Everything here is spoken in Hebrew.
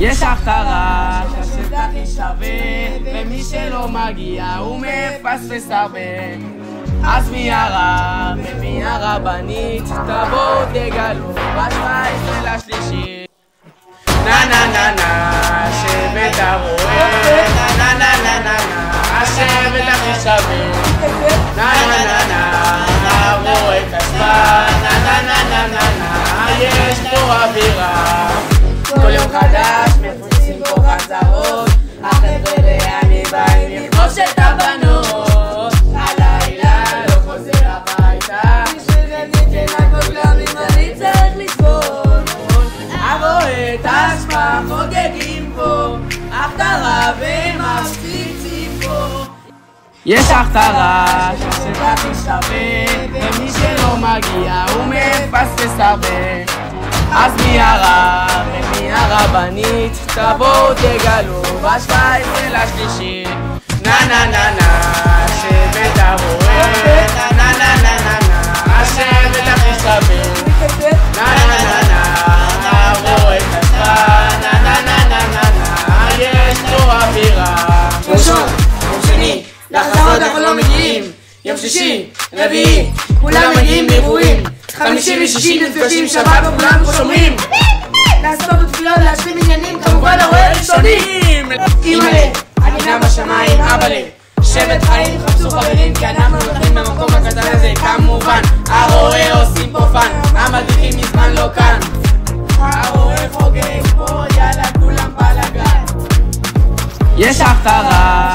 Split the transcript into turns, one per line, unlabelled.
יש הכתרה שהשטח היא שווה, ומי שלא מגיע הוא מפספס הרבה. אז מי הרב ומי הרבנית, תבואו תגלו ב-17 לשלישי. נה נה נה נה, שבט הרועה, נה נה נה נה נה, השבט הכי שווה. נה נה נה נה, הרועה כספה, נה נה נה נה נה נה, יש פה אווירה. כל יום חדש מפוצים פה חזרות, החבר'ה ואני באים לכבוש את הבנות. הלילה לא חוזר הביתה, כן הכל גם אם אני צריך לסבול. הרואה את השפע חוגגים פה, הכתרה ומפציצים פה. יש הכתרה שהשטח היא שווה, ומי שלא מגיע הוא מפספס הרבה. אז מי הרב ומי הרבנית, תבואו תגלו ב-17 לשלישי. נה נה נה נה, שבט הרועה, נה נה נה נה נה, השבט הכי שווה. נה נה נה נה, הרועה כספה, נה נה נה נה נה נה, יש פה אווירה.
ראשון, יום שני, לחזרות אנחנו לא מגיעים. יום שישי, רביעי, כולם מגיעים לאירועים. חמישי ושישי נפגשים, שבת וכולם פה שומרים. לעשות תפילות, להשלים עניינים, כמובן הרועה ראשונים. אימא'לה, אני גם בשמיים, אבא'לה. שבט חיים, חפשו חברים, כי אנחנו הולכים במקום הקטן הזה, כמובן. הרועה עושים פה פן, המדריכים מזמן לא כאן. הרועה חוגג פה, יאללה כולם בלגן.
יש הכתרה